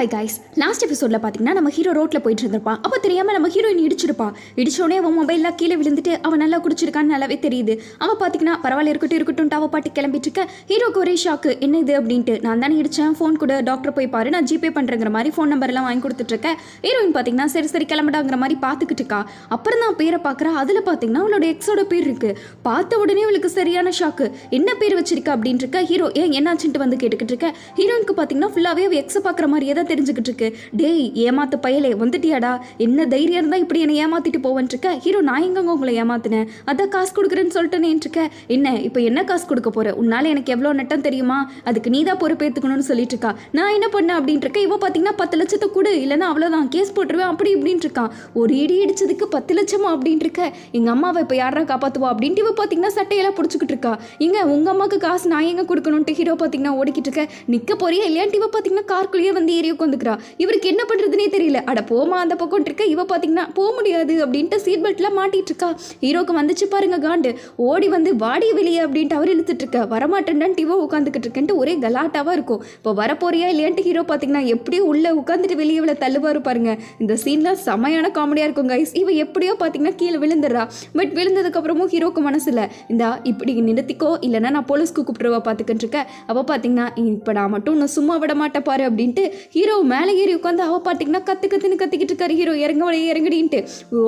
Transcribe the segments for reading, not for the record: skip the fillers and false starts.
Hi guys, last எபிசோடில் பார்த்தீங்கன்னா நம்ம ஹீரோ ரோட்டில் போயிட்டு இருந்திருப்பான். அப்போ தெரியாமல் நம்ம ஹீரோயின் இடிச்சிருப்பான். இடிச்சோடனே அவன் மொபைலில் கீழே விழுந்துட்டு அவன் நல்லா குடிச்சிருக்கான்னு நல்லாவே தெரியுது. அவன் பார்த்தீங்கன்னா பரவாயில்ல இருக்கட்டும் அவள் பாட்டு கிளம்பிட்டு இருக்க. ஹீரோக்கு ஒரே ஷாக்கு, என்ன இது அப்படின்ட்டு. நான் தானே இடிச்சேன், ஃபோன் கூட டாக்டர் போய் பாரு, நான் ஜிபே பண்ணுறங்கிற மாதிரி ஃபோன் நம்பர்லாம் வாங்கி கொடுத்துட்ருக்கேன். ஹீரோயின் பார்த்தீங்கன்னா சரி கிளம்பிடாங்கிற மாதிரி பார்த்துக்கிட்டு இருக்கா. அப்புறம் தான் பேரை பார்க்குறா. அதில் பார்த்தீங்கன்னா அவளோட எக்ஸோட பேர் இருக்குது. பார்த்த உடனே அவளுக்கு சரியான ஷாக்கு. என்ன பேர் வச்சிருக்கா அப்படின்ட்டு இருக்க. ஹீரோ ஏன் என்னாச்சுன்ட்டு வந்து கேட்டுக்கிட்டு இருக்க. ஹீரோயினுக்கு பார்த்தீங்கன்னா ஃபுல்லாகவே அவள் எக்ஸை பார்க்குற மாதிரியே தான் தெரிஞ்சுக்கிட்டு இருக்கு. டேய் ஏமாத்து பயலே, வந்துட்டியாடா, என்ன தைரியம் இருந்தா இப்படி என்னை ஏமாத்திட்டு போவன்ட்டு இருக்க. ஹீரோ நான் எங்கங்க உங்களை ஏமாத்தினேன், அதான் காசு கொடுக்குறேன்னு சொல்லிட்டேன்னு இருக்க. என்ன இப்போ என்ன காசு கொடுக்க போற, உன்னால எனக்கு எவ்வளோ நட்டம் தெரியுமா, அதுக்கு நீ தான் பொறுப்பேற்றுக்கணும்னு சொல்லிட்டு இருக்கா. நான் என்ன பண்ணேன் அப்படின்ட்டு இருக்க. இவ பார்த்தீங்கன்னா 10 லட்சத்தை கொடு, இல்லைன்னா அவ்வளோதான் கேஸ் போட்டுருவேன் அப்படி இப்படின்ட்டு இருக்கான். ஒரு இடி இடிச்சதுக்கு 10 லட்சமா அப்படின்ட்டு இருக்க. எங்க அம்மாவை இப்போ யாரா காப்பாத்துவா அப்படின்ட்டு இவ பார்த்தீங்கன்னா சட்டையெல்லாம் பிடிச்சிக்கிட்டு இருக்கா. இங்க உங்க அம்மாவுக்கு காசு நான் எங்க கொடுக்கணும்ட்டு ஹீரோ பார்த்தீங்கன்னா ஓடிக்கிட்டு இருக்க. நிக்க போறியா இல்லையான்ட்டு இவ பார்த்தீங்கன்னா கார்க்குள்ளேயே வந்து ஏறி உட்காந்துக்கிறா. இவருக்கு என்ன பண்ணுறதுனே தெரியல. அட போமா அந்த பக்கம் இருக்க. இவ பார்த்தீங்கன்னா போக முடியாது அப்படின்ட்டு சீட் பெல்ட்லாம் மாட்டிட்டு இருக்கா. ஹீரோக்கு வந்துச்சு பாருங்க காண்டு. ஓடி வந்து வாடி வெளியே அப்படின்ட்டு அவர் இழுத்துட்டு இருக்க. வரமாட்டேன்டான்ட்டு இவ உட்காந்துக்கிட்டு இருக்கேன்ட்டு ஒரே கலாட்டாவாக இருக்கும். இப்போ வரப்போறியா இல்லையான்ட்டு ஹீரோ பார்த்தீங்கன்னா எப்படியோ உள்ளே உட்காந்துட்டு வெளியே இவ்வளோ தள்ளுவாரு பாருங்க. இந்த சீன்லாம் செமையான காமெடியாக இருக்கும் கைஸ். இவ எப்படியோ பார்த்தீங்கன்னா கீழே விழுந்துடுறா. பட் விழுந்ததுக்கப்புறமும் ஹீரோக்கு மனசில் இந்தா இப்படி நிறுத்திக்கோ, இல்லைன்னா நான் போலீஸ்க்கு கூப்பிட்டுருவா பார்த்துக்கிட்டு இருக்கேன். அவள் பார்த்தீங்கன்னா இப்போ நான் மட்டும் இன்னும் சும்மா விட மாட்டேன் பாரு அப்படின்ட்டு ஹீரோ மேலே ஏறி உட்காந்து அவள் பார்த்தீங்கன்னா கத்துன்னு கத்திக்கிட்டு இருக்காரு. ஹீரோ இறங்கடின்ட்டு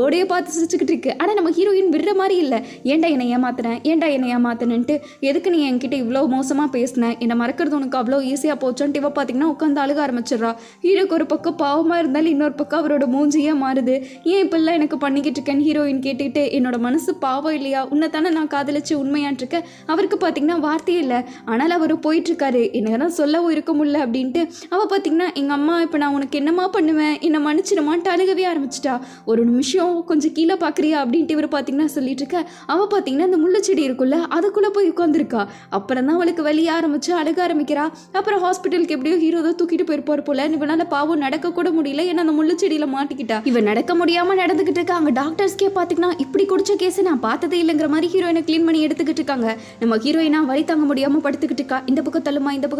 ஓடையே பார்த்து சிரிச்சுக்கிட்டு இருக்கு. ஆனால் நம்ம ஹீரோயின் விடுற மாதிரி இல்லை. ஏன்டா என்னை ஏமாத்தினேன்ட்டு, எதுக்கு நீ என்கிட்ட இவ்வளோ மோசமாக பேசினேன், என்னை மறக்கிறது உனக்கு அவ்வளோ ஈஸியாக போச்சோன்ட்டு இவ பார்த்தீங்கன்னா உட்காந்து அழுக ஆரம்பிச்சிடுறா. ஹீரோக்கு ஒரு பக்கம் பாவமாக இருந்தாலும் இன்னொரு பக்கம் அவரோட மூஞ்சியாக மாறுது. ஏன் இப்பெல்லாம் எனக்கு பண்ணிக்கிட்டு இருக்கேன்னு ஹீரோயின் கேட்டுக்கிட்டு, என்னோட மனசு பாவம் இல்லையா, உன்னை தானே நான் காதலிச்சு உண்மையான்ட்ருக்கேன். அவருக்கு பார்த்தீங்கன்னா வார்த்தையே இல்லை. ஆனால் அவர் போயிட்டுருக்காரு, என்ன சொல்லவும் இருக்க முடியல அப்படின்ட்டு. அவள் பார்த்தீங்கன்னா எங்கள் அம்மா இப்போ நான் உனக்கு என்னம்மா பண்ணுவேன், என்னை மன்னிச்சிடுமான்ட்டு அழுகவே ஆரம்பிச்சிட்டா. ஒரு நிமிஷம் கொஞ்சம் கீழே பார்க்குறியா அப்படின்ட்டு இவர் பார்த்தீங்கன்னா சொல்லிட்டு இருக்க. அவள் பார்த்தீங்கன்னா இந்த முள்ளு செடி இருக்குல்ல அதுக்குள்ளே போய் உட்காந்துருக்கா. அப்புறம் தான் அவளுக்கு வெளியே ஆரம்பிச்சு அழுக ஆரம்பிக்கிறா. அப்புறம் ஹாஸ்பிட்டலுக்கு எப்படியோ ஹீரோ தான் தூக்கிட்டு போயிருப்பார் போல. இவனால பாவம் நடக்க கூட முடியல, ஏன்னா அந்த முள்ளு செடியில் மாட்டிக்கிட்டா. இவன் நடக்க முடியாமல் நடந்துக்கிட்டு இருக்கா. அங்கே டாக்டர்ஸ்க்கே பார்த்தீங்கன்னா இப்படி குடிச்ச கேஸ் நான் பார்த்ததே இல்லைங்கிற மாதிரி ஹீரோயினை க்ளீன் பண்ணி எடுத்துக்கிட்டு இருக்காங்க. நம்ம ஹீரோயினா வழி தாங்க முடியாமல் படுத்துக்கிட்டு இருக்கா. இந்த பக்கம்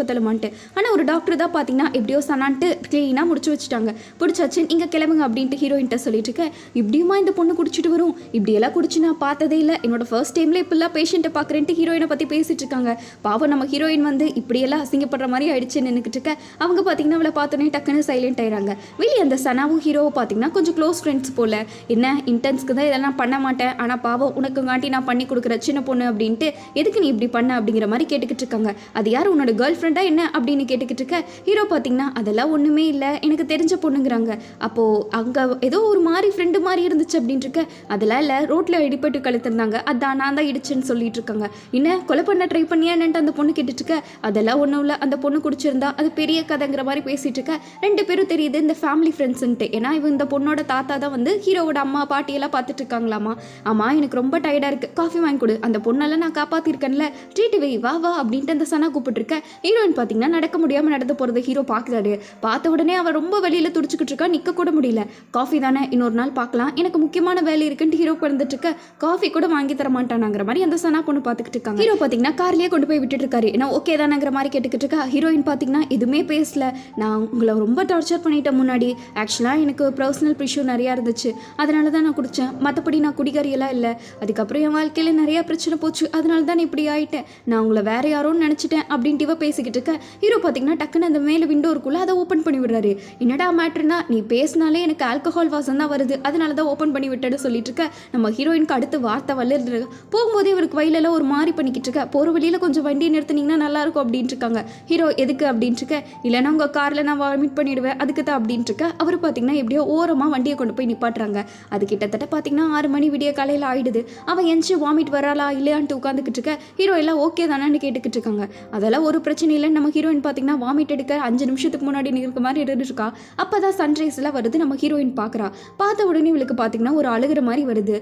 தள்ளுமான்ட்டு. ஆனால் ஒரு டாக்டர் தான் பார்த்தீங்கன்னா எப்படியோ சனான்ட்டு க்ளீனாக முடிச்சு வச்சுட்டாங்க. பிடிச்சாச்சு இங்கே கிளம்புங்க அப்படின்ட்டு ஹீரோயின்ட்ட சொல்லிட்டு இருக்க. இப்படியுமா இந்த பொண்ணு குடிச்சிட்டு வரும், இப்படியெல்லாம் குடிச்சு நான் பார்த்ததே இல்லை, என்னோட ஃபர்ஸ்ட் டைம்ல இப்பெல்லாம் பேஷண்ட்டை பார்க்குறேன்ட்டு ஹீரோயினை பற்றி பேசிட்டு இருக்காங்க. பாவம் நம்ம ஹீரோயின் வந்து இப்படியெல்லாம் அசிங்கப்படுற மாதிரி ஆயிடுச்சு நின்றுக்கிட்டு இருக்க. அவங்க பார்த்தீங்கன்னா அவளை பார்த்தோன்னே டக்குன்னு சைலண்ட் ஆயிடுறாங்க. வெளியே அந்த சனாவும் ஹீரோவை பார்த்தீங்கன்னா கொஞ்சம் க்ளோஸ் ஃப்ரெண்ட்ஸ் போல. என்ன இன்டென்ஸ்க்கு தான் இதெல்லாம் பண்ண மாட்டேன், ஆனால் பாவம் உனக்குங்காட்டி நான் பண்ணி கொடுக்குற சின்ன பொண்ணு அப்படின்ட்டு எதுக்கு நீ இப்படி பண்ண அப்படிங்கிற மாதிரி கேட்டுக்கிட்டு இருக்காங்க. அது யார் உன்னோட கேர்ள் ஃப்ரெண்டா என்ன அப்படின்னு கேட்டுக்கிட்டு இருக்க. ஹீரோ பார்த்தீங்கன்னா அதெல்லாம் ஒன்றுமே இல்லை, எனக்கு தெரிஞ்ச பொண்ணுங்கிறாங்க. அப்போது அங்கே ஏதோ ஒரு மாதிரி ஃப்ரெண்டு மாதிரி இருந்துச்சு அப்படின்ட்டு இருக்க. அதெல்லாம் இல்லை, ரோட்டில் இடிப்பட்டு கழுத்திருந்தாங்க, அதான் நான் தான் இடிச்சுன்னு சொல்லிட்டு இருக்காங்க. என்ன கொலை பண்ண ட்ரை பண்ணியான்ட்டு அந்த பொண்ணு கேட்டுட்டு இருக்க. அதெல்லாம் ஒன்றும் இல்லை, அந்த பொண்ணு குடிச்சிருந்தா அது பெரிய கதைங்கிற மாதிரி பேசிட்டு இருக்க. 2 பேரும் தெரியுது இந்த ஃபேமிலி ஃப்ரெண்ட்ஸுன்ட்டு. ஏன்னா இவன் இந்த பொண்ணோட தாத்தா தான் வந்து ஹீரோவோட அம்மா பாட்டியெல்லாம் பார்த்துட்டு இருக்காங்களாமா. ஆமாம் எனக்கு ரொம்ப டயர்டாக இருக்குது, காஃபி வாங்கி கொடு, அந்த பொண்ணெல்லாம் நான் காப்பாற்றிருக்கேன்ல, ட்ரீட் வை வா அப்படின்ட்டு அந்த சனா கூப்பிட்டுருக்க. ஹீரோயின் பார்த்தீங்கன்னா நடக்க முடியாமல் நடந்து போகிறது ஹீரோ பார்க்குறாரு. பார்த்த உடனே அவன் ரொம்ப வெளியில் துடிச்சிக்கிட்டு இருக்கா, நிற்க கூட முடியல. காஃபி தானே இன்னொரு நாள் பார்க்கலாம், எனக்கு முக்கியமான வேலை இருக்குன்ட்டு ஹீரோ வந்துட்டு இருக்க. காஃபி கூட வாங்கி தர மாட்டானாங்கிற மாதிரி அந்த சனா பொண்ணு பார்த்துக்கிட்டு இருக்காங்க. ஹீரோ பார்த்தீங்கன்னா கார்லேயே கொண்டு போய் விட்டுட்டு இருக்காரு. ஏன்னா ஓகே தானேங்கிற மாதிரி கேட்டுக்கிட்டு இருக்கா. ஹீரோயின் பார்த்தீங்கன்னா எதுவுமே பேசல. நான் உங்களை ரொம்ப டார்ச்சர் பண்ணிட்டேன் முன்னாடி, ஆக்சுவலாக எனக்கு பர்சனல் இஷ்யூ நிறையா இருந்துச்சு, அதனால தான் நான் குடித்தேன், மற்றபடி நான் குடிகாரியெல்லாம் இல்லை. அதுக்கப்புறம் என் வாழ்க்கையில் நிறையா பிரச்சனை போச்சு, அதனால தான் இப்படி ஆகிட்டேன், நான் உங்களை வேற யாரோன்னு நினச்சிட்டேன் அப்படின்ட்டு இவ பேசிக்கிட்டு இருக்க. ஹீரோ பார்த்தீங்கன்னா டக்குன்னு அந்த மேலே விண்டோ இருக்குள்ள அதை ஓப்பன் பண்ணி விடுறாரு. என்னடா மேட்ருனா, நீ பேசினாலே எனக்கு ஆல்கஹால் வாசம் தான் வருது, அதனால தான் ஓப்பன் பண்ணி விட்டுட்டு சொல்லிட்டு இருக்க. நம்ம ஹீரோயினுக்கு அடுத்து வார்த்தை வல்லிட்டு போகும்போதே இவருக்கு வயலெல்லாம் ஒரு மாதிரி பண்ணிக்கிட்டு இருக்க. போகிற வழியில் கொஞ்சம் வண்டியை நிறுத்தினீங்கன்னா நல்லாயிருக்கும் அப்படின்ட்டு இருக்காங்க. ஹீரோ எதுக்கு அப்படின்ட்டு இருக்க. இல்லைனா உங்கள் காரில் நான் வாமிட் பண்ணிவிடுவேன் அதுக்கு தான் அப்படின்ட்டு இருக்க. அவர் பார்த்தீங்கன்னா எப்படியோ ஓரமாக வண்டியை கொண்டு போய் நிப்பாட்டுறாங்க. அது கிட்டத்தட்ட பார்த்தீங்கன்னா 6 மணி விடிய காலையில் ஆயிடுது. அவன் எஞ்சி வாமிட் வராளா இல்லையான்ட்டு உட்காந்துக்கிட்டு இருக்க. ஹீரோ எல்லாம் ஓகே தானேன்னு கேட்டுக்கிட்டு இருக்காங்க. அதெல்லாம் ஒரு பிரச்சனை இல்லைன்னு நம்ம ஹீரோயின் பார்த்தீங்கன்னா வாமிட் எடுக்க 5 நிமிஷத்துக்கு முன்னாடி இருக்க மாதிரி இருந்துருக்கா. அப்போ தான் சன்ரைஸ்லாம் வருது. நம்ம ஹீரோயின் பார்க்குறா. பார்த்த உடனே இவளுக்கு பார்த்தீங்கன்னா ஒரு அழுகிற மாதிரி வருது.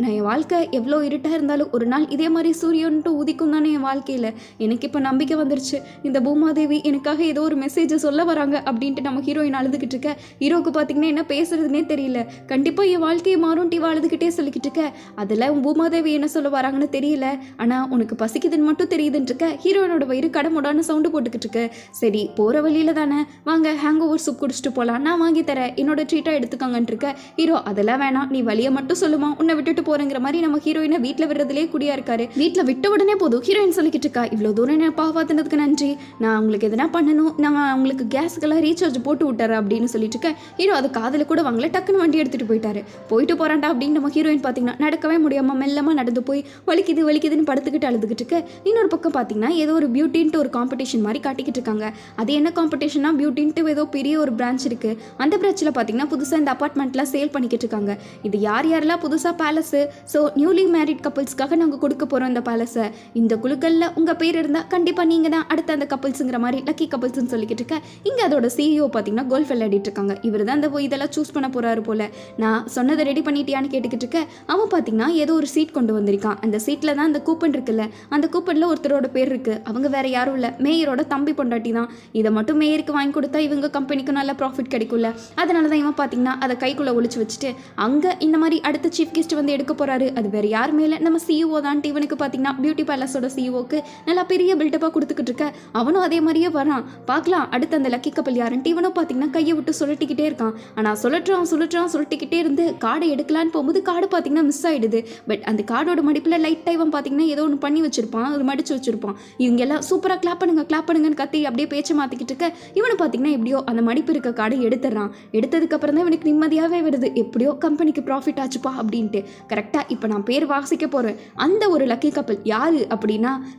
நான் என் வாழ்க்கை எவ்வளோ இருட்டாக இருந்தாலும் ஒரு நாள் இதே மாதிரி சூரியன்ட்டு உதிக்கும் தானே என் வாழ்க்கையில், எனக்கு இப்போ நம்பிக்கை வந்துருச்சு, இந்த பூமாதேவி எனக்காக ஏதோ ஒரு மெசேஜை சொல்ல வராங்க அப்படின்ட்டு நம்ம ஹீரோயின் அழுதுகிட்டு இருக்க. ஹீரோக்கு பார்த்தீங்கன்னா என்ன பேசுறதுனே தெரியல. கண்டிப்பாக என் வாழ்க்கையை மாறும்ட்டு இவ அழுதுகிட்டே சொல்லிக்கிட்டு இருக்க. அதில் பூமாதேவி என்ன சொல்ல வராங்கன்னு தெரியல, ஆனால் உனக்கு பசிக்குதுன்னு மட்டும் தெரியுதுன்னு இருக்க. ஹீரோயினோட வயிறு கடமுடான்னு சவுண்டு போட்டுக்கிட்டு இருக்கு. சரி போகிற வழியில் தானே வாங்க ஹேங் ஓவர் சூப் குடிச்சிட்டு போகலாம், நான் வாங்கி தரேன், என்னோட ட்ரீட்டாக எடுத்துக்கங்கன்னு இருக்க. ஹீரோ அதெல்லாம் வேணாம், நீ வழியை மட்டும் சொல்லுமா, உன்னை விட்டுட்டு போகிறேங்கிற மாதிரி நம்ம ஹீரோயினை வீட்டில் விடுறதுலேயே குடியா இருக்காரு. வீட்டில் விட்ட உடனே போதும் ஹீரோயின் சொல்லிக்கிட்டு இருக்கா, இவ்வளோ தூரம் என்ன பாவாத்தினதுக்கு நன்றி, நான் உங்களுக்கு எதனா பண்ணணும், நான் உங்களுக்கு கேஸுக்கெல்லாம் ரீசார்ஜ் போட்டு விட்டுறேன் அப்படின்னு சொல்லிட்டு இருக்கேன். ஹீரோ அது காதில் கூட வாங்கல, டக்குன்னு வண்டி எடுத்துகிட்டு போயிட்டு போகிறான்டா அப்படின்னு நம்ம ஹீரோயின் பார்த்தீங்கன்னா நடக்கவே முடியாமல் மெல்லமாக நடந்து போய் வலிக்குதுன்னு படுத்துக்கிட்டு அழுதுகிட்டு இருக்க. இன்னொரு பக்கம் பார்த்தீங்கன்னா ஏதோ ஒரு பியூட்டின்ட்டு ஒரு காம்படிஷன் மாதிரி காட்டிக்கிட்டு இருக்காங்க. அது என்ன காம்படிஷனா, பியூட்டின்ட்டு ஏதோ பெரிய ஒரு பிரான்ச் இருக்குது. அந்த பிரான்ச்சில் பார்த்தீங்கன்னா புதுசாக இந்த அப்பார்ட்மெண்ட்லாம் சேல் பண்ணிக்கிட்டு இருக்காங்க. இது யாரெல்லாம் புதுசாக பேலஸு, ஸோ நியூலி மேரிட் கப்புள்ஸ்க்காக நாங்கள் கொடுக்க போகிறோம் இந்த பேலஸை. இந்த குழுக்களில் உங்கள் பேர் இருந்தால் கண்டிப்பாக நீங்கள் தான் அடுத்த அந்த கப்புள்ஸுங்கிற மாதிரி லக்கி கப்புள்ஸ்ன்னு சொல்லிக்கிட்டு இருக்க. இங்கே அதோட சிஇஓ பார்த்தீங்கன்னா கோல்ஃப் விளையாடிட்டு இருக்காங்க. இவர் தான் அந்த இதெல்லாம் சூஸ் பண்ண போகிறாரு போல். நான் சொன்னதை ரெடி பண்ணிட்டியான்னு கேட்டுக்கிட்டு இருக்க. அவன் பார்த்தீங்கன்னா ஏதோ ஒரு சீட் கொண்டு வந்திருக்கான். அந்த சீட்டில் தான் அந்த கூப்பன் இருக்குல்ல, அந்த கூப்பனில் ஒருத்தரோட பேர் இருக்குது. அவங்க வேறு யாரும் இல்லை, மேயரோட தம்பி பொண்டாட்டி தான். இதை மட்டும் மேயருக்கு வாங்கி கொடுத்தா இவங்க கம்பெனிக்கு நல்ல ப்ராஃபிட் கிடைக்கும்ல. அதனால தான் இவன் பார்த்தீங்கன்னா அதை கைக்குள்ளே ஒழிச்சு வச்சுட்டு அங்கே இந்த மாதிரி அடுத்த சீஃப் கெஸ்ட் வந்து எடுக்க போகிறாரு. அது வேறு யார் மேலே, நம்ம சிஇஓ தான். இவனுக்கு பார்த்தீங்கன்னா பியூட்டி பேலஸோட சிஇஓக்கு நல்லா பெரிய பில்டப்பாக கொடுத்துக்கிட்டு இருக்க. அவனும் அதே மாதிரியே வரான். பார்க்கலாம் அடுத்த அந்த லக்கி கப்பல் யாருன்ட்டு. இவனும் பார்த்தீங்கன்னா கையை விட்டு சுழட்டிக்கிட்டே இருக்கான். ஆனால் சுழட்டிக்கிட்டே இருந்து கார்டை எடுக்கலான்னு போகும்போது கார்டு பார்த்தீங்கன்னா மிஸ் ஆகிடுது. பட் அந்த கார்டோட மடிப்பில் லைட்டாக இவன் பார்த்தீங்கன்னா ஏதோ ஒன்று பண்ணி வச்சிருப்பான், ஒரு மடிச்சு வச்சிருப்பான். இவங்க எல்லாம் சூப்பராக கிளாப் பண்ணுங்கன்னு கத்தி அப்படியே பேச்சு மாற்றிக்கிட்டு இருக்க. இவனு பார்த்தீங்கன்னா எப்படியோ அந்த மடிப்பு இருக்க கார்டை எடுத்துடுறான். எடுத்ததுக்கப்புறம் தான் இவனுக்கு நிம்மதியாகவே வருது, எப்படியோ கம்பெனிக்கு ப்ராஃபிட் ஆச்சுப்பா அப்படின்ட்டு. கரெக்டாக இப்போ நான் பேர் வாசிக்க போகிறேன். அந்த ஒரு லக்கி கப்பல் யார் அப்படின்னா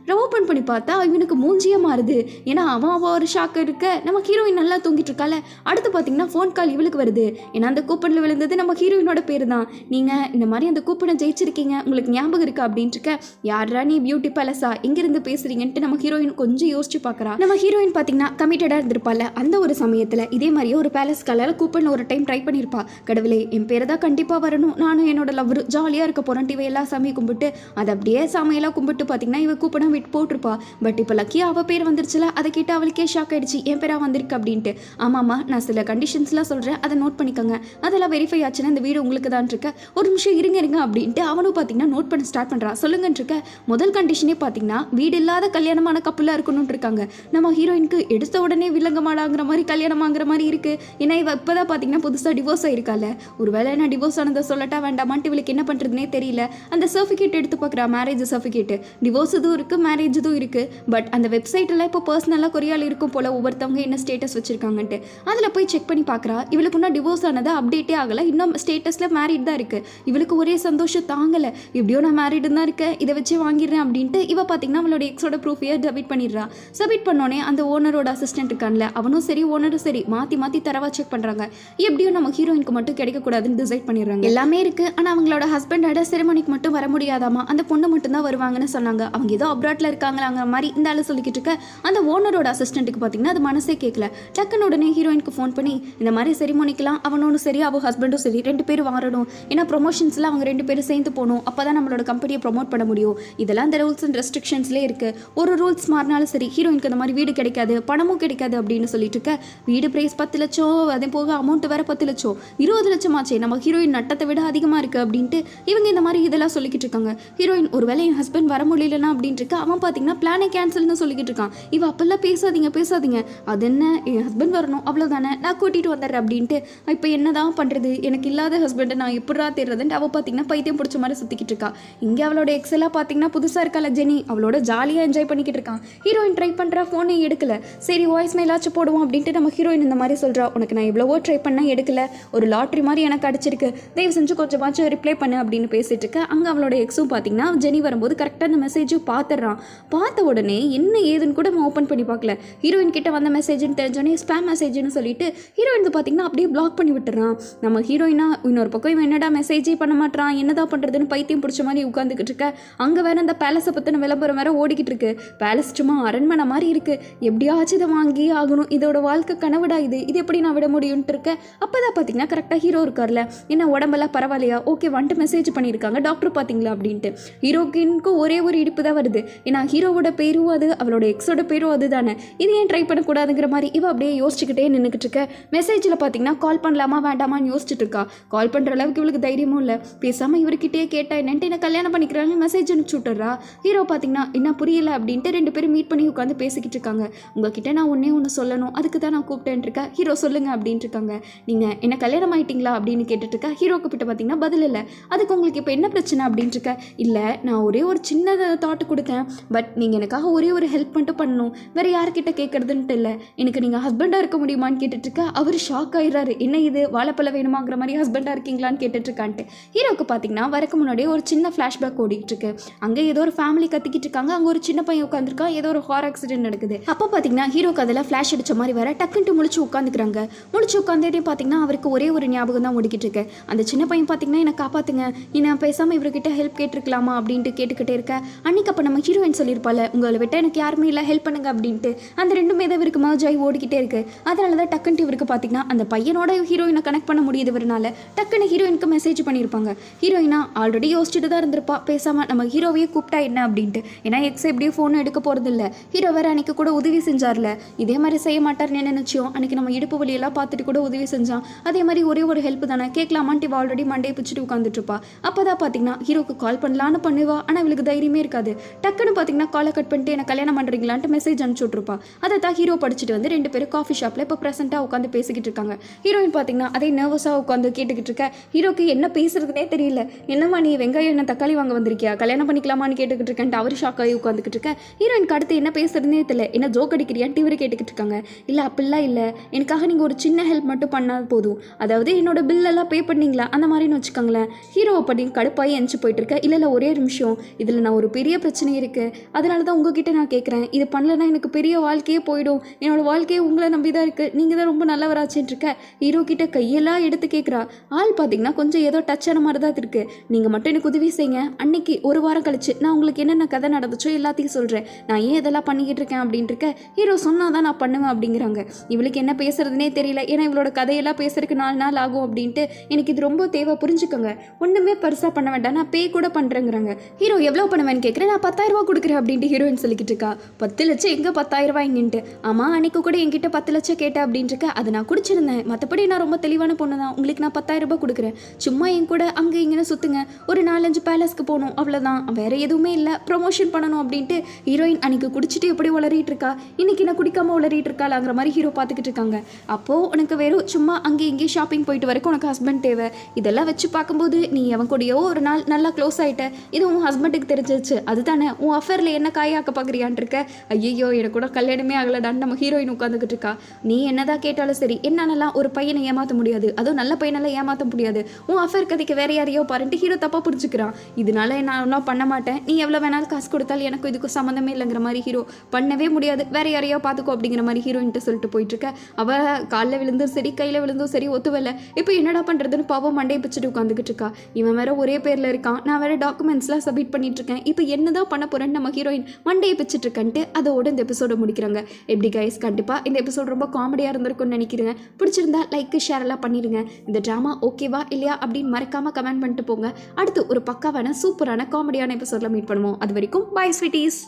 ஓப்பன் பண்ணி பார்த்தா இவனுக்கு மூஞ்சியே மாறுது. ஏன்னா அவன் ஒரு ஷாக்கு இருக்க. நம்ம ஹீரோயின் நல்லா தூங்கிட்டு இருக்கால. அடுத்து பார்த்தீங்கன்னா ஃபோன் கால் இவளுக்கு வருது. ஏன்னா அந்த கூப்பனில் விழுந்தது நம்ம ஹீரோயினோட பேர் தான். நீங்கள் இந்த மாதிரி அந்த கூப்பனை ஜெயிச்சிருக்கீங்க, உங்களுக்கு ஞாபகம் இருக்கா அப்படின்ட்டு இருக்க. யாரா நீ, பியூட்டி பேலஸா, எங்கேருந்து பேசுறீங்கன்ட்டு நம்ம ஹீரோயின் கொஞ்சம் யோசிச்சு பார்க்குறா. நம்ம ஹீரோயின் பார்த்தீங்கன்னா கமிட்டடாக இருந்திருப்பால. அந்த ஒரு சமயத்தில் இதே மாதிரியே ஒரு பேலஸ் கலரில் கூப்பன் ஒரு டைம் ட்ரை பண்ணியிருப்பா. கடவுளே என் பேரை தான் கண்டிப்பாக வரணும், நானும் என்னோட லவ்வர் ஜாலியாக இருக்க போகிறேன். இவ எல்லா சாமியை கும்பிட்டு அதை அப்படியே சாமியெல்லாம் கும்பிட்டு பார்த்தீங்கன்னா இவ கூப்பனை விட்டு போட்டிருப்பா. பட் இப்போ லக்கியா அவள் பேர் வந்துருச்சுல, அதை கேட்டு அவளுக்கே ஷாக் ஆயிடுச்சு, என் பேராக வந்திருக்கு அப்படின்ட்டு. ஆமாம்மா, நான் சில கண்டிஷன்ஸ்லாம் சொல்கிறேன், அதை நோட் பண்ணிக்கோங்க, அதெல்லாம் வெரிஃபை ஆச்சுன்னா இந்த வீடு உங்களுக்கு தான் இருக்க. ஒரு நிமிஷம் இருங்க அப்படின்ட்டு அவனும் பார்த்தீங்கன்னா நோட் பண்ண ஸ்டார்ட் பண்ணுறான். சொல்லுங்கன்னு இருக்க. முதல் கண்டிஷனே பார்த்தீங்கன்னா வீடு இல்லாத கல்யாணமான கப்பலாக இருக்கணும்னு இருக்காங்க. நம்ம ஹீரோயினுக்கு எடுத்த உடனே வில்லங்கமாடாங்கிற மாதிரி கல்யாணமாங்கிற மாதிரி இருக்குது. ஏன்னா இவ இப்போ தான் பார்த்தீங்கன்னா புதுசாக டிவோர்ஸ் ஆயிருக்கால. ஒரு வேளை நான் டிவோர்ஸ் ஆனதை சொல்லட்டா வேண்டாமான்ட்டு இவளுக்கு என்ன பண்ணுறதுனே தெரியல. அந்த சர்டிஃபிகேட் எடுத்து பார்க்குறா, மேரேஜ் சர்டிஃபிகேட்டு. டிவோர்ஸ் இதுவும் இருக்குது, மேரேஜ் இதுவும் இருக்குது. பட் அந்த வெப்சைட்டில் இப்போ பர்சனலாக கொரியாவில் இருக்கும் போல் ஒவ்வொருத்தவங்க என்ன ஸ்டேட்டஸ் வச்சுருக்காங்கன்ட்டு அதில் போய் செக் பண்ணி பார்க்குறா. இவளுக்கு இன்னும் டிவோர்ஸ் ஆனது அப்டேட்டே ஆகலை, இன்னும் ஸ்டேட்டஸில் மேரிட் தான் இருக்குது. இவளுக்கு ஒரே சந்தோஷம் தாங்கலை. எப்படியோ நான் மேரிடு தான் இருக்கேன், இதை வச்சு வாங்கிடுறேன் அப்படின்ட்டு இவ பார்த்தீங்கன்னா அவளோட எக்ஸோட ப்ரூஃபையை சப்மிட் பண்ணிடுறா. சப்மிட் பண்ணோன்னே அந்த ஓனரோட அசிஸ்டன்ட் இருக்கான்ல, அவனும் சரி ஓனரும் சரி மாற்றி தரவா செக் பண்ணுறாங்க. எப்படியோ நம்ம ஹீரோயினுக்கு மட்டும் கிடைக்கக்கூடாதுன்னு டிசைட் பண்ணிடுறாங்க. எல்லாமே இருக்குது, ஆனால் அவங்களோட ஹஸ்பண்டோட செரிமனிக்கு மட்டும் வர முடியாதாமா, அந்த பொண்ணு மட்டும் தான் வருவாங்கன்னு சொன்னாங்க. அவங்க ஏதோ அப்ராட்ல இருக்காங்களாங்கிற மாதிரி இந்த ஆளு சொல்லிக்கிட்டு இருக்க. அந்த ஓனரோட அசிஸ்டன்ட்டுக்கு பார்த்தீங்கன்னா அது மனசே கேட்கல. டக்குன்னு உடனே ஹீரோயினுக்கு ஃபோன் பண்ணி இந்த மாதிரி செரிமோனிக்கலாம் அவனும் சரி அவள் ஹஸ்பண்டும் சரி 2 பேரும் வரணும், ஏன்னா ப்ரொமோஷன்ஸில் அவங்க 2 பேரும் சேர்ந்து போகணும், அப்போ தான் நம்மளோட கம்பெனியை ப்ரொமோட் பண்ண முடியும். இதெல்லாம் இந்த ரூல்ஸ் அண்ட் ரெஸ்ட்ரிக்ஷன்ஸ்லேயே இருக்குது. ஒரு ரூல்ஸ் மாறினாலும் சரி ஹீரோயினுக்கு அந்த மாதிரி வீடு கிடைக்காது, பணமும் கிடைக்காது அப்படின்னு சொல்லிட்டு இருக்க. வீடு ப்ரைஸ் 10 லட்சம், அதே போக அமௌண்ட் வேறு 10 லட்சம், 20 லட்சம் ஆச்சு, நம்ம ஹீரோயின் நட்டத்தை விட அதிகமாக இருக்குது அப்படின்ட்டு இவங்க இந்த மாதிரி இதெல்லாம் சொல்லிக்கிட்டு இருக்காங்க. ஹீரோயின் ஒரு வேளை என் ஹஸ்பண்ட் வர முடியலன்னா அப்படின்ட்டு இருக்க. அவன் பார்த்தீங்கன்னா பிளானே கேன்சல்னு சொல்லிக்கிட்டு இருக்கான். இவ அப்பெல்லாம் பேசாதீங்க, அது என்ன, என் ஹஸ்பண்ட் வரணும் அவ்வளோதானே, நான் கூட்டிகிட்டு வந்துடுறேன் அப்படின்ட்டு. இப்போ என்ன தான் பண்ணுறது, எனக்கு இல்லாத ஹஸ்பண்டை நான் எப்படா தேடுறதுன்ட்டு அவள் பார்த்தீங்கன்னா பைத்தியம் பிடிச்ச மாதிரி சுற்றிக்கிட்டு இருக்கா. இங்கே அவளோட எக்ஸெல்லாம் பார்த்தீங்கன்னா புதுசாக இருக்கால ஜெனி, அவளோட ஜாலியாக என்ஜாய் பண்ணிக்கிட்டு இருக்கான். ஹீரோயின் ட்ரை பண்ணுறா, ஃபோனை எடுக்கல. சரி வாய்ஸ் மெயிலாச்சும் போடுவோம் அப்படின்ட்டு நம்ம ஹீரோயின் இந்த மாதிரி சொல்கிறா. உனக்கு நான் எவ்வளவோ ட்ரை பண்ணால் எடுக்கல, ஒரு லாட்ரி மாதிரி எனக்கு அடிச்சிருக்கு, தயவு செஞ்சு கொஞ்சமாச்சும் ரிப்ளை பண்ணு அப்படின்னு பேசிட்டு இருக்க. அங்கே அவளோட எக்ஸும் பார்த்தீங்கன்னா ஜெனி வரும்போது கரெக்டாக அந்த மெசேஜும் பார்த்துடுறான். பார்த்த உடனே என்ன ஏதுன்னு கூட அவன் ஓப்பன் பண்ணி பார்க்கல. ஹீரோயின் கிட்ட வந்த மெசேஜ்னு தெரிஞ்சோடனே ஸ்பேம் மெசேஜ்னு சொல்லிட்டு ஹீரோயின் பார்த்தீங்கன்னா அப்படியே பிளாக் பண்ணி விட்டுறான். நம்ம ஹீரோயினா இன்னொரு பக்கம் இவன் என்னடா மெசேஜே பண்ண மாட்டான், என்னதான் பண்ணுறதுன்னு பைத்தியம் பிடிச்ச மாதிரி உட்காந்துக்கிட்டு இருக்க. அங்கே வேற அந்த பேலஸை பற்றின விளம்பரம் வேற ஓடிக்கிட்டு இருக்கு. பேலஸ் சும்மா அரண்மனை மாதிரி இருக்கு, எப்படியாச்சும் இதை வாங்கி ஆகணும், இதோட வாழ்க்கை கனவுடா இது எப்படி நான் விட முடியும்ட்டு இருக்க. அப்போதான் பார்த்தீங்கன்னா கரெக்டாக ஹீரோ இருக்கார்ல, என்ன உடம்பெல்லாம் பரவாயில்லையா, ஓகே வந்துட்டு மெசேஜ் பண்ணியிருக்காங்க டாக்டர் பார்த்தீங்களா அப்படின்ட்டு. ஹீரோக்கின்க்கு ஒரே ஒரு இடிப்பு தான் வருது, ஏன்னா ஹீரோவோட பேரும் அது, அவளோட எக்ஸோட பேரும் அது தானே, இது ஏன் ட்ரை பண்ணக்கூடாதுங்கிற மாதிரி இவ அப்படியே யோசிச்சுக்கிட்டே நின்றுக்கிட்டு இருக்க. மெசேஜில் பார்த்தீங்கன்னா கால் பண்ணலாமா வேண்டாமான்னு யோசிச்சுட்டு இருக்கா. கால் பண்ணுற அளவுக்கு இவளுக்கு தைரியமும் இல்லை. பேசாமல் இவர்கிட்டே கேட்டா என்னன்ட்டு என்ன கல்யாணம் பண்ணிக்கிறாங்க மெசேஜ் அனுப்பிச்சு விட்டுறா. ஹீரோ பார்த்தீங்கன்னா என்ன புரியல அப்படின்ட்டு 2 பேரும் மீட் பண்ணி உட்காந்து பேசிக்கிட்டு இருக்காங்க. உங்ககிட்ட நான் ஒன்று சொல்லணும், பண்ணணும், அதுக்கு தான் நான் கூப்பிட்டேன் இருக்கேன். ஹீரோ சொல்லுங்க அப்படின்ட்டு இருக்காங்க. நீங்கள் என்ன கல்யாணம் ஆகிட்டீங்களா அப்படின்னு கேட்டுட்டு இருக்கா. ஹீரோக்கு கிட்ட பார்த்தீங்கன்னா பதில் இல்லை. அதுக்கு உங்களுக்கு இப்போ என்ன பிரச்சனை அப்படின்ட்டு இருக்க. இல்லை, நான் ஒரே ஒரு சின்ன தாட்டு கொடுத்தேன், பட் நீங்கள் எனக்காக ஒரே ஒரு ஹெல்ப் மட்டும் பண்ணணும், வேறு யார்கிட்ட கேட்குறதுன்ட்டு இல்லை, எனக்கு நீங்கள் ஹஸ்பண்டாக இருக்க முடியுமான்னு கேட்டுட்ருக்க. அவர் ஷாக் ஆயிடுறாரு. என்ன இது வாழைப்பழம் வேணுமாங்கிற மாதிரி ஹஸ்பண்டாக இருக்கீங்களான்னு கேட்டுட்ருக்கான்ட்டு. ஹீரோக்கு பார்த்தீங்கன்னா வரக்கு முன்னாடியே ஒரு சின்ன ஃப்ளாஷ்பேக் ஓடிட்டு இருக்கு. அங்கே ஏதோ ஒரு ஃபேமிலி கத்திக்கிட்டு இருக்காங்க. அங்கே ஒரு சின்ன பையன் உட்காந்துருக்கான். ஏதோ ஒரு ஹார் ஆக்சிடென்ட் நடக்குது. அப்போ பார்த்தீங்கன்னா ஹீரோக்கு அதில் ஃப்ளாஷ் அடிச்ச மாதிரி வேற டக்குன்ட்டு முழிச்சு உட்காந்துக்கிறாங்க. முழிச்சு உட்காந்தே பார்த்தீங்கன்னா அவருக்கு ஒரே ஒரு ஞாபகம் தான் ஓடிக்கிட்டு இருக்கு. அந்த சின்ன பையன் பார்த்தீங்கன்னா என்னை காப்பாற்றுங்க, நீ நான் பேசாமல் இவர்கிட்ட ஹெல்ப் கேட்டிருக்கலாமா அப்படின்ட்டு கேட்டுக்கிட்டே இருக்க. அன்னைக்கு அப்போ நம்ம ஹீரோயின் சொல்லியிருப்பாள், உங்களை விட்ட எனக்கு யாருமே இல்லை, ஹெல்ப் பண்ணுங்க அப்படின்ட்டு. அந்த ரெண்டுமே தான் இவருக்கு மர்ஜ் ஆகி ஓடிக்கிட்டே இருக்கு. அதனால தான் டக்குன்ட்டு இவருக்கு பார்த்தீங்கன்னா அந்த பையனோட ஹீரோயினை கனெக்ட் பண்ண முடியுது இவரால். டக்குன்னு ஹீரோயினுக்கு மெசேஜ் பண்ணியிருப்பாங்க. ஹீரோயினா ஆல்ரெடி யோசிச்சுட்டு தான் இருந்திருப்பா, பேசாமல் நம்ம ஹீரோவையே கூப்பிட்டா என்ன அப்படின்ட்டு. ஏன்னா எக்ஸ் எப்படியும் ஃபோன் எடுக்க போகிறது இல்லை. ஹீரோ வேறு அன்னைக்கு கூட உதவி செஞ்சார்ல, இதே மாதிரி செய்ய மாட்டார்னு நினைச்சோம். அன்னைக்கு நம்ம இடுப்பு வழியெல்லாம் பார்த்துட்டு கூட உதவி செஞ்சான். அதே மாதிரி ஒரே ஒரு ஹெல்ப் தானே கேட்கலாமான்ட்டு இவ ஆல்ரெடி மண்டையை பிடிச்சிட்டு உட்காந்துட்டு இருப்பா. அப்போதான் பார்த்தீங்கன்னா ஹீரோக்கு கால் பண்ணலான்னு பண்ணுவா. ஆனால் இவளுக்கு தைரியமே இருக்காது. டக்குன்னு பார்த்தீங்கன்னா காலை கட் பண்ணிட்டு என்ன கல்யாணம் பண்ணுறீங்களான்ட்டு மெசேஜ் அனுப்பிச்சு விட்ருப்பா. அதை தான் ஹீரோ படிச்சுட்டு வந்து ரெண்டு பேரும் காஃபி ஷாப்பில் இப்போ ப்ரெசென்ட்டாக உட்காந்து பேசிக்கிட்டு இருக்காங்க. ஹீரோயின் பார்த்தீங்கன்னா அதே நர்வஸாக உட்காந்து கேட்டுக்கிட்டு இருக்க. ஹீரோக்கு என்ன பேசுறதுனே தெரியல. என்னம்மா நீ வெங்காயம் என்ன தக்காளி வாங்க வந்திருக்கியா, கல்யாணம் பண்ணிக்கலாமான்னு கேட்டுக்கிட்டு இருக்கேன்ட்டு அவர் ஷாக் ஆகி உட்காந்துக்கிட்டு இருக்க. ஹீரோயினுக்கு அடுத்து என்ன பேசுறதுனே தெரியல. என்ன ஜோக் அடிக்கிறியான்ட்டு இவரு கேட்டுக்கிட்டு இருக்காங்க. இல்லை அப்படிலாம் இல்லை, எனக்காக நீங்கள் ஒரு சின்ன ஹெல்ப் மட்டும் பண்ணால் போதும், அதாவது என்னோட பில்லெல்லாம் பே பண்ணீங்களா அந்த மாதிரின்னு வச்சுக்கோங்களேன். ஹீரோவை படி கடுப்பாகி எஞ்சி போயிட்டு இருக்க. இல்லை ஒரே நிமிஷம், இதில் நான் ஒரு பெரிய பிரச்சனை இருக்குது, அதனால தான் உங்ககிட்ட நான் கேட்குறேன். இது பண்ணலன்னா எனக்கு பெரிய வாழ்க்கையே போயிடும், என்னோட வாழ்க்கையே உங்களை நம்பி தான் இருக்குது, நீங்கள் தான் ரொம்ப நல்லவராச்சின்னு இருக்க. ஹீரோ கிட்ட கையெல்லாம் எடுத்து கேட்குறா. ஆள் பார்த்தீங்கன்னா கொஞ்சம் ஏதோ டச் ஆன மாதிரி தான் இருக்குது. நீங்கள் மட்டும் எனக்கு உதவி செய்யுங்க, அன்னைக்கு ஒரு வாரம் கழிச்சு நான் உங்களுக்கு என்னென்ன கதை நடந்துச்சோ எல்லாத்தையும் சொல்கிறேன், நான் ஏன் இதெல்லாம் பண்ணிக்கிட்டு இருக்கேன் அப்படின்ட்டு இருக்க. ஹீரோ சொன்னால் தான் நான் பண்ணுவேன் அப்படிங்கிறாங்க. இவளுக்கு என்ன பேசுறதுனே தெரியல. ஏன்னா இவளோட கதையெல்லாம் பேசுறதுக்கு 4 நாள் ஆகும் அப்படின்ட்டு. எனக்கு இது ரொம்ப தேவை, புரிஞ்சுக்கோங்க, ஒன்றுமே பெருசாக பண்ண வேண்டாம், நான் பே கூட பண்ணுறேங்கிறாங்க. ஹீரோ எவ்வளோ பண்ணுவேன்னு கேட்குறேன். நான் 10,000 ரூபா கொடுக்குறேன் அப்படின்ட்டு ஹீரோயின் சொல்லிக்கிட்டு இருக்கா. 10 லட்சம் எங்கே 10,000 ரூபாய்ங்கிட்டு. ஆமாம், அன்னைக்கு கூட என்கிட்ட 10 லட்சம் கேட்டேன் அப்படின்ட்டு இருக்க. அதை நான் குடிச்சிருந்தேன், மற்றபடி நான் ரொம்ப தெளிவான பொண்ணு தான், உங்களுக்கு நான் 10,000 ரூபாய் கொடுக்குறேன், சும்மா என் கூட அங்கே இங்கேன்னு சுற்றுங்க, ஒரு 4-5 பேலஸ்க்கு போகணும், அவ்வளோதான், வேறு எதுவுமே இல்லை, ப்ரொமோஷன் பண்ணணும் அப்படின்ட்டு. ஹீரோயின் அன்னைக்கு குடிச்சிட்டு எப்படி உளறிட்டு இருக்கா, இன்னைக்கு நான் குடிக்காமல் உளறிட்டு இருக்காளாங்கிற மாதிரி ஹீரோ பார்த்துக்கிட்டு இருக்காங்க. அப்போது உனக்கு வெறும் சும்மா அங்கே இங்கே ஷாப்பிங் போயிட்டு வரைக்கும் உனக்கு ஹஸ்பண்ட் தேவை. இதெல்லாம் வச்சு பார்க்கும்போது நீ அவன் கூடயோ ஒரு நாள் நல்லா க்ளோஸ் ஆகிட்ட, இது உன் ஹஸ்பண்டுக்கு தெரிஞ்சிச்சு, அதுதானே உன் அஃபேரில் என்ன காயாக்க பார்க்குறியான் இருக்க. ஐயோ எனக்கு கூட கல்யாணமே ஆகலடான்னு நம்ம ஹீரோயின் உட்காந்துக்கிட்டு இருக்கா. நீ என்னதான் கேட்டாலும் சரி, என்னென்னலாம் ஒரு பையனை ஏமாற்ற முடியாது, அதுவும் நல்ல பையனெல்லாம் ஏமாற்ற முடியாது, உன் அஃபேர் கதைக்கு வேற யாரையோ பாருன்ட்டு ஹீரோ தப்பாக புரிஞ்சுக்கிறான். இதனால நான் ஒன்றும் பண்ண மாட்டேன், நீ எவ்வளோ வேணாலும் காசு கொடுத்தாலும் எனக்கு இதுக்கு சம்மந்தமே இல்லைங்கிற மாதிரி ஹீரோ. பண்ணவே முடியாது, வேற யாரையோ பார்த்துக்கோ அப்படிங்கிற மாதிரி ஹீரோயின்ட்டு சொல்லிட்டு போயிட்டுருக்க. அவள் காலில் விழுந்தும் சரி கையில் விழுந்தும் சரி ஒத்துவலை. இப்போ என்னடா பண்ணுறதுன்னு பாவம் மண்டையை பிச்சுட்டு உட்காந்துக்கிட்டு இருக்கா. இவன் வேற ஒரே பேரில் இருக்கான், நான் வேற டாக்குமெண்ட்ஸ்லாம் சப்மிட் பண்ணிட்டு இருக்கேன், இப்போ என்னதான் பண்ண போறேன்னு நம்ம ஹீரோயின் மண்டையை பிச்சுட்டு இருக்கன்ட்டு அதோட இந்த எபிசோட முடிக்கிறாங்க. எப்படி கைஸ், கண்டிப்பாக இந்த எபிசோட் ரொம்ப காமெடியாக இருந்திருக்கும்னு நினைக்கிறேன். பிடிச்சிருந்தா லைக் ஷேர் எல்லாம் பண்ணிடுங்க. இந்த ட்ராமா ஓகேவா இல்லையா அப்படின்னு மறக்காமல் கமெண்ட் பண்ணிட்டு போங்க. அடுத்து ஒரு பக்காவான சூப்பரான காமெடியான எபிசோடில் மீட் பண்ணுவோம். அது வரைக்கும் பை ஸ்வீட்டீஸ்.